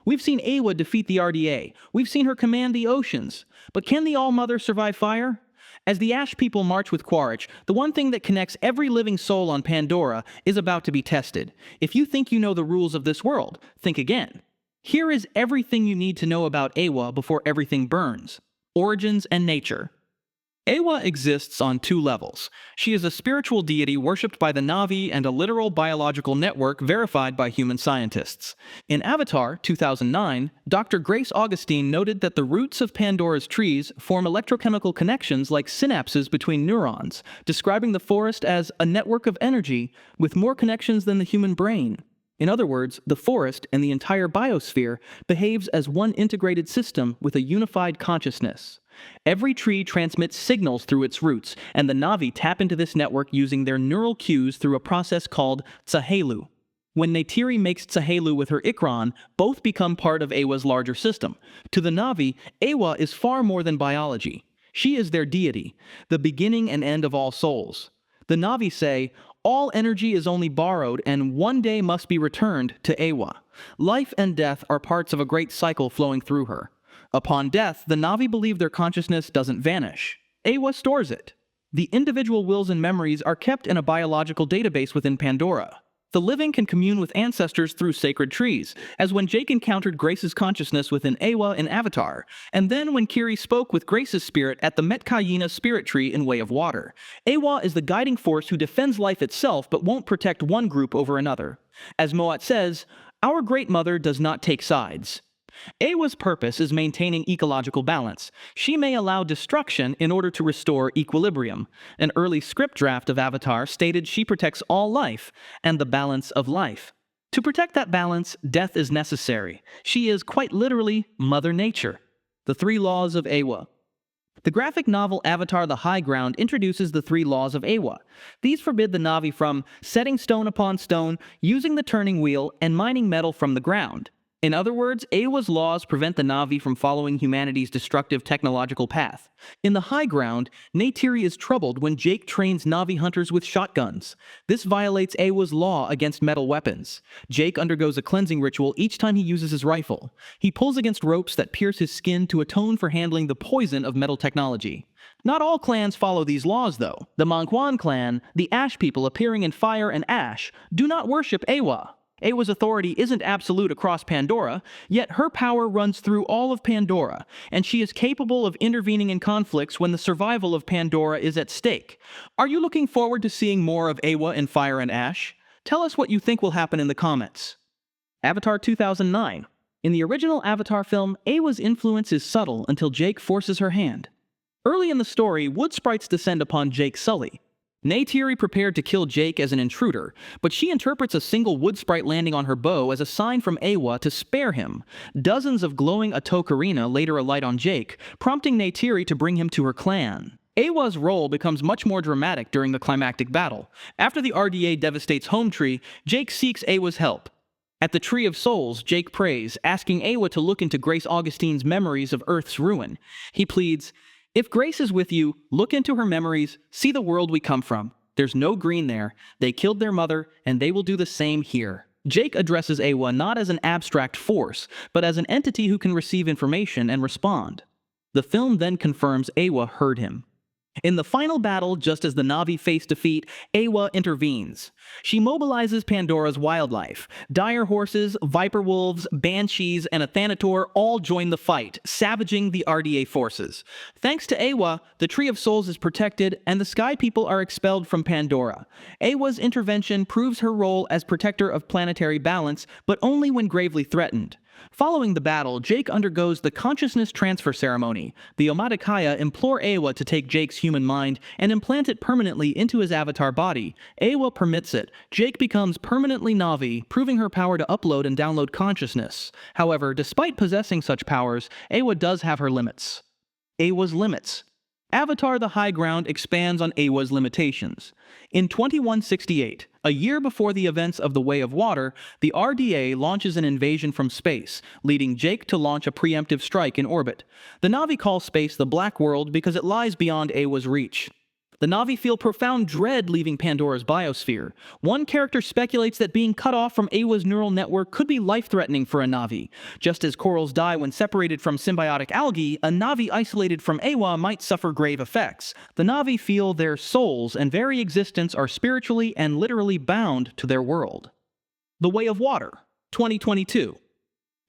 We've seen Eywa defeat the RDA. We've seen her command the oceans. But can the All-Mother survive fire? As the Ash people march with 𝐿𝐴𝐻𝐻, the one thing that connects every living soul on Pandora is about to be tested. If you think you know the rules of this world, think again. Here is everything you need to know about Eywa before everything burns. Origins and nature. Eywa exists on two levels. She is a spiritual deity worshipped by the Na'vi and a literal biological network verified by human scientists. In Avatar 2009, Dr. Grace Augustine noted that the roots of Pandora's trees form electrochemical connections like synapses between neurons, describing the forest as a network of energy with more connections than the human brain. In other words, the forest and the entire biosphere behaves as one integrated system with a unified consciousness. Every tree transmits signals through its roots, and the Na'vi tap into this network using their neural cues through a process called 𝐶𝐻𝐻𝐿. When 𝐁𝐻𝐻𝐿 makes 𝐶𝐻𝐻𝐿 with her 𝐼𝐼𝐼𝐻, both become part of Eywa's larger system. To the Na'vi, Eywa is far more than biology. She is their deity, the beginning and end of all souls. The Na'vi say, all energy is only borrowed and one day must be returned to Eywa. Life and death are parts of a great cycle flowing through her. Upon death, the Na'vi believe their consciousness doesn't vanish. Eywa stores it. The individual wills and memories are kept in a biological database within Pandora. The living can commune with ancestors through sacred trees, as when Jake encountered Grace's consciousness within Eywa in Avatar, and then when Kiri spoke with Grace's spirit at the 𝐿𝐴𝐻𝐻𝐼𝐻 spirit tree in Way of Water. Eywa is the guiding force who defends life itself but won't protect one group over another. As Moat says, our Great Mother does not take sides. Eywa's purpose is maintaining ecological balance. She may allow destruction in order to restore equilibrium. An early script draft of Avatar stated she protects all life and the balance of life. To protect that balance, death is necessary. She is, quite literally, Mother Nature. The Three Laws of Eywa. The graphic novel Avatar: The High Ground introduces the three laws of Eywa. These forbid the Na'vi from setting stone upon stone, using the turning wheel, and mining metal from the ground. In other words, Eywa's laws prevent the Na'vi from following humanity's destructive technological path. In the high ground, 𝐁𝐻𝐻𝐿 is troubled when Jake trains Na'vi hunters with shotguns. This violates Eywa's law against metal weapons. Jake undergoes a cleansing ritual each time he uses his rifle. He pulls against ropes that pierce his skin to atone for handling the poison of metal technology. Not all clans follow these laws, though. The Mangwan clan, the Ash people appearing in fire and ash, do not worship Eywa. Eywa's authority isn't absolute across Pandora, yet her power runs through all of Pandora, and she is capable of intervening in conflicts when the survival of Pandora is at stake. Are you looking forward to seeing more of Eywa in Fire and Ash? Tell us what you think will happen in the comments. Avatar 2009. In the original Avatar film, Eywa's influence is subtle until Jake forces her hand. Early in the story, wood sprites descend upon Jake Sully. 𝐁𝐻𝐻𝐿 prepared to kill Jake as an intruder, but she interprets a single wood sprite landing on her bow as a sign from Eywa to spare him. Dozens of glowing 𝐴𝐻𝐻𝐼𝐻 later alight on Jake, prompting 𝐁𝐻𝐻𝐿 to bring him to her clan. Eywa's role becomes much more dramatic during the climactic battle. After the RDA devastates Home Tree, Jake seeks Eywa's help. At the Tree of Souls, Jake prays, asking Eywa to look into Grace Augustine's memories of Earth's ruin. He pleads, if Grace is with you, look into her memories, see the world we come from. There's no green there. They killed their mother, and they will do the same here. Jake addresses Eywa not as an abstract force, but as an entity who can receive information and respond. The film then confirms Eywa heard him. In the final battle, just as the Na'vi face defeat, Eywa intervenes. She mobilizes Pandora's wildlife. Dire horses, viper wolves, banshees, and a Thanator all join the fight, savaging the RDA forces. Thanks to Eywa, the Tree of Souls is protected, and the Sky People are expelled from Pandora. Eywa's intervention proves her role as protector of planetary balance, but only when gravely threatened. Following the battle, Jake undergoes the consciousness transfer ceremony. The 𝐿𝐴𝐻𝐻𝐼𝐻 implore Eywa to take Jake's human mind and implant it permanently into his avatar body. Eywa permits it. Jake becomes permanently Na'vi, proving her power to upload and download consciousness. However, despite possessing such powers, Eywa does have her limits. Eywa's limits. Avatar: The High Ground expands on Eywa's limitations. In 2168, a year before the events of the Way of Water, the RDA launches an invasion from space, leading Jake to launch a preemptive strike in orbit. The Na'vi call space the Black World because it lies beyond Eywa's reach. The Na'vi feel profound dread leaving Pandora's biosphere. One character speculates that being cut off from Eywa's neural network could be life-threatening for a Na'vi. Just as corals die when separated from symbiotic algae, a Na'vi isolated from Eywa might suffer grave effects. The Na'vi feel their souls and very existence are spiritually and literally bound to their world. The Way of Water, 2022.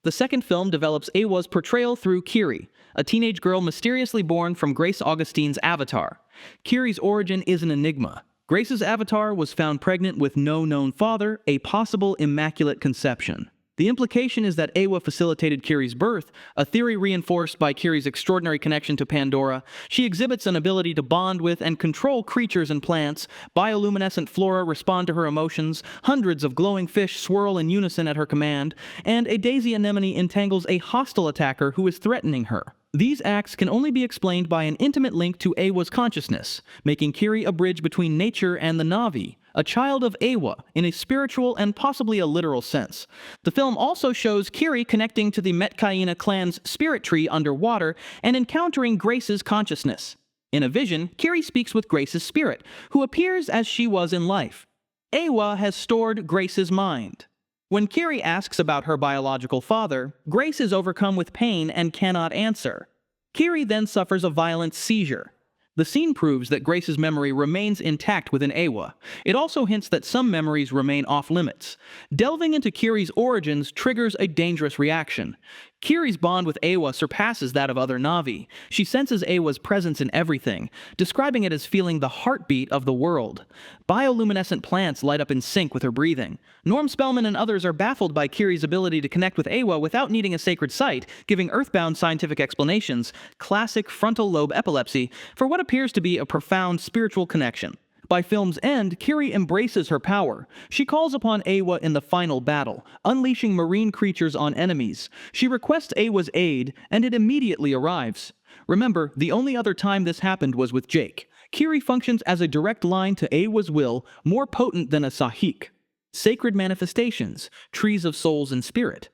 The second film develops Eywa's portrayal through Kiri, a teenage girl mysteriously born from Grace Augustine's avatar. Kiri's origin is an enigma. Grace's avatar was found pregnant with no known father, a possible immaculate conception. The implication is that Eywa facilitated Kiri's birth, a theory reinforced by Kiri's extraordinary connection to Pandora. She exhibits an ability to bond with and control creatures and plants. Bioluminescent flora respond to her emotions, hundreds of glowing fish swirl in unison at her command, and a daisy anemone entangles a hostile attacker who is threatening her. These acts can only be explained by an intimate link to Eywa's consciousness, making Kiri a bridge between nature and the Na'vi, a child of Eywa in a spiritual and possibly a literal sense. The film also shows Kiri connecting to the 𝐿𝐼𝐻𝐼𝐻 clan's spirit tree underwater and encountering Grace's consciousness. In a vision, Kiri speaks with Grace's spirit, who appears as she was in life. Eywa has stored Grace's mind. When Kiri asks about her biological father, Grace is overcome with pain and cannot answer. Kiri then suffers a violent seizure. The scene proves that Grace's memory remains intact within Eywa. It also hints that some memories remain off-limits. Delving into Kiri's origins triggers a dangerous reaction. Kiri's bond with Eywa surpasses that of other Na'vi. She senses Eywa's presence in everything, describing it as feeling the heartbeat of the world. Bioluminescent plants light up in sync with her breathing. Norm Spellman and others are baffled by Kiri's ability to connect with Eywa without needing a sacred site, giving earthbound scientific explanations, classic frontal lobe epilepsy, for what appears to be a profound spiritual connection. By film's end, Kiri embraces her power. She calls upon Eywa in the final battle, unleashing marine creatures on enemies. She requests Eywa's aid, and it immediately arrives. Remember, the only other time this happened was with Jake. Kiri functions as a direct line to Eywa's will, more potent than a sahik. Sacred manifestations, trees of souls and spirit.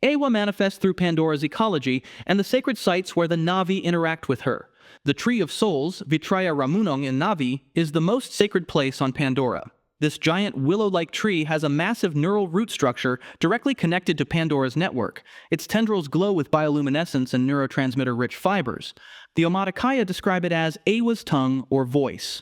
Eywa manifests through Pandora's ecology and the sacred sites where the Na'vi interact with her. The Tree of Souls, Vitraya Ramunong in Na'vi, is the most sacred place on Pandora. This giant willow-like tree has a massive neural root structure directly connected to Pandora's network. Its tendrils glow with bioluminescence and neurotransmitter-rich fibers. The 𝐏𝐻𝐼𝐻 describe it as Eywa's tongue or voice,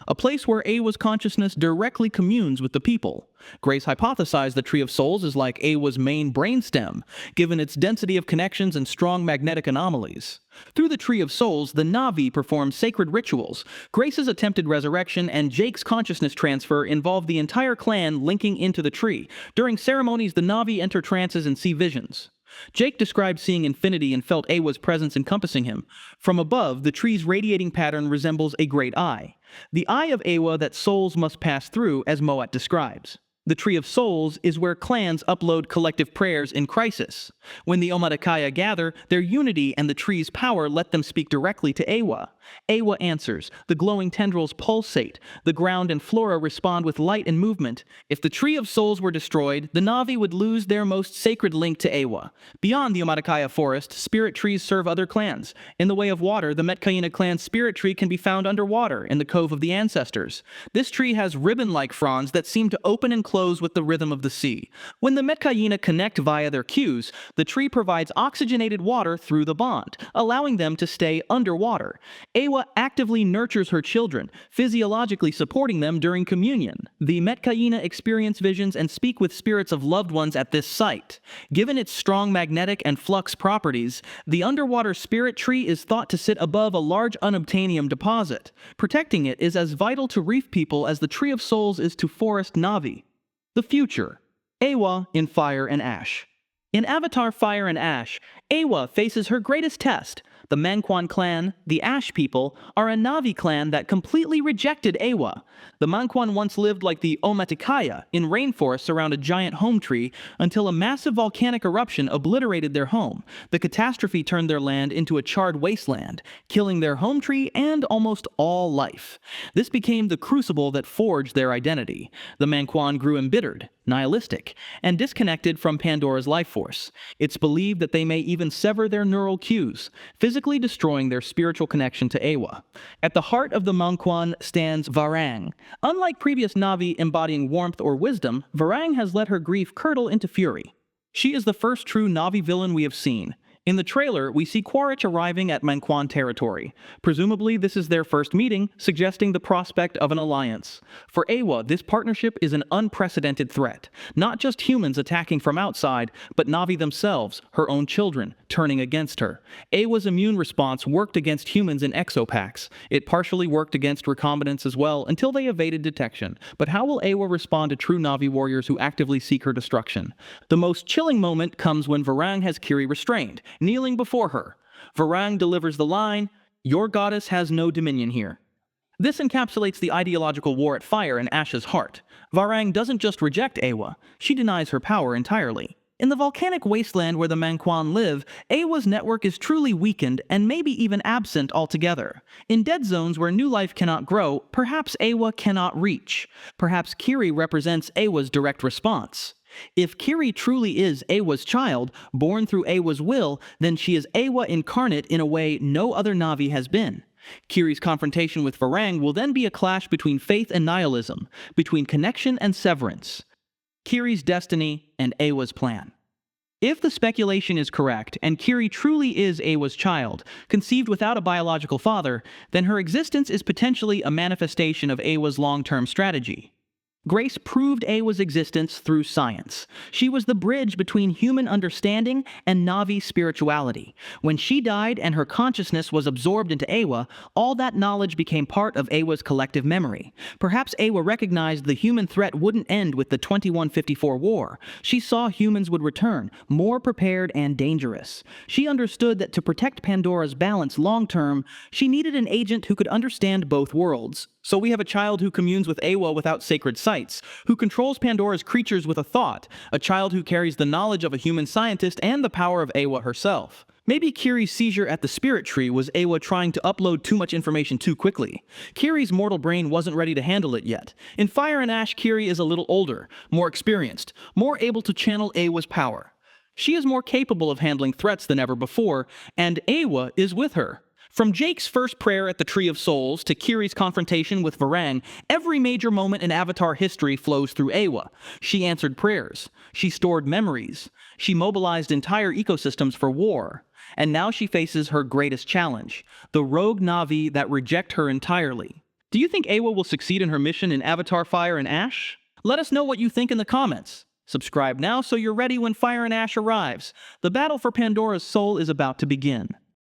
a place where Eywa's consciousness directly communes with the people. Grace hypothesized the Tree of Souls is like Eywa's main brainstem, given its density of connections and strong magnetic anomalies. Through the Tree of Souls, the Na'vi perform sacred rituals. Grace's attempted resurrection and Jake's consciousness transfer involve the entire clan linking into the tree. During ceremonies, the Na'vi enter trances and see visions. Jake described seeing infinity and felt Eywa's presence encompassing him. From above, the tree's radiating pattern resembles a great eye. The eye of Eywa that souls must pass through, as Moat describes. The Tree of Souls is where clans upload collective prayers in crisis. When the 𝐿𝐼𝐻𝐼𝐻 gather, their unity and the tree's power let them speak directly to Eywa. Eywa answers. The glowing tendrils pulsate. The ground and flora respond with light and movement. If the Tree of Souls were destroyed, the Na'vi would lose their most sacred link to Eywa. Beyond the 𝐿𝐼𝐻𝐼𝐻 forest, spirit trees serve other clans. In the Way of Water, the 𝐿𝐼𝐻𝐼𝐻 clan's spirit tree can be found underwater, in the Cove of the Ancestors. This tree has ribbon-like fronds that seem to open and close with the rhythm of the sea. When the 𝐿𝐼𝐻𝐼𝐻 connect via their cues, the tree provides oxygenated water through the bond, allowing them to stay underwater. Eywa actively nurtures her children, physiologically supporting them during communion. The 𝐿𝐼𝐻𝐼𝐻 experience visions and speak with spirits of loved ones at this site. Given its strong magnetic and flux properties, the underwater spirit tree is thought to sit above a large unobtainium deposit. Protecting it is as vital to reef people as the Tree of Souls is to forest Na'vi. The future. Eywa in Fire and Ash. In Avatar Fire and Ash, Eywa faces her greatest test. The Manquan clan, the Ash people, are a Na'vi clan that completely rejected Eywa. The Manquan once lived like the 𝐿𝐼𝐻𝐼𝐻 in rainforests around a giant home tree until a massive volcanic eruption obliterated their home. The catastrophe turned their land into a charred wasteland, killing their home tree and almost all life. This became the crucible that forged their identity. The Manquan grew embittered. nihilistic, and disconnected from Pandora's life force. It's believed that they may even sever their neural cues, physically destroying their spiritual connection to Eywa. At the heart of the 𝐿 stands 𝐉𝐸𝐻. Unlike previous Na'vi embodying warmth or wisdom, 𝐉𝐸𝐻 has let her grief curdle into fury. She is the first true Na'vi villain we have seen. In the trailer, we see 𝐿𝐴𝐻 arriving at 𝐿 territory. Presumably, this is their first meeting, suggesting the prospect of an alliance. For Eywa, this partnership is an unprecedented threat. Not just humans attacking from outside, but Na'vi themselves, her own children, turning against her. Eywa's immune response worked against humans in exopacks. It partially worked against recombinants as well, until they evaded detection. But how will Eywa respond to true Na'vi warriors who actively seek her destruction? The most chilling moment comes when 𝐉𝐸𝐻 has Kiri restrained, kneeling before her. 𝐉𝐸𝐻 delivers the line, "Your goddess has no dominion here." This encapsulates the ideological war at Fire and Ash's heart. 𝐉𝐸𝐻 doesn't just reject Eywa, she denies her power entirely. In the volcanic wasteland where the 𝐿 live, Eywa's network is truly weakened and maybe even absent altogether. In dead zones where new life cannot grow, perhaps Eywa cannot reach. Perhaps Kiri represents Eywa's direct response. If Kiri truly is Eywa's child, born through Eywa's will, then she is Eywa incarnate in a way no other Na'vi has been. Kiri's confrontation with 𝐉𝐸𝐻 will then be a clash between faith and nihilism, between connection and severance. Kiri's destiny and Eywa's plan. If the speculation is correct, and Kiri truly is Eywa's child, conceived without a biological father, then her existence is potentially a manifestation of Eywa's long-term strategy. Grace proved Eywa's existence through science. She was the bridge between human understanding and Na'vi spirituality. When she died and her consciousness was absorbed into Eywa, all that knowledge became part of Eywa's collective memory. Perhaps Eywa recognized the human threat wouldn't end with the 2154 war. She saw humans would return, more prepared and dangerous. She understood that to protect Pandora's balance long-term, she needed an agent who could understand both worlds. So we have a child who communes with Eywa without sacred sites, who controls Pandora's creatures with a thought, a child who carries the knowledge of a human scientist and the power of Eywa herself. Maybe Kiri's seizure at the spirit tree was Eywa trying to upload too much information too quickly. Kiri's mortal brain wasn't ready to handle it yet. In Fire and Ash, Kiri is a little older, more experienced, more able to channel Eywa's power. She is more capable of handling threats than ever before, and Eywa is with her. From Jake's first prayer at the Tree of Souls to Kiri's confrontation with 𝐉𝐸𝐻, every major moment in Avatar history flows through Eywa. She answered prayers. She stored memories. She mobilized entire ecosystems for war. And now she faces her greatest challenge, the rogue Na'vi that reject her entirely. Do you think Eywa will succeed in her mission in Avatar Fire and Ash? Let us know what you think in the comments. Subscribe now so you're ready when Fire and Ash arrives. The battle for Pandora's soul is about to begin.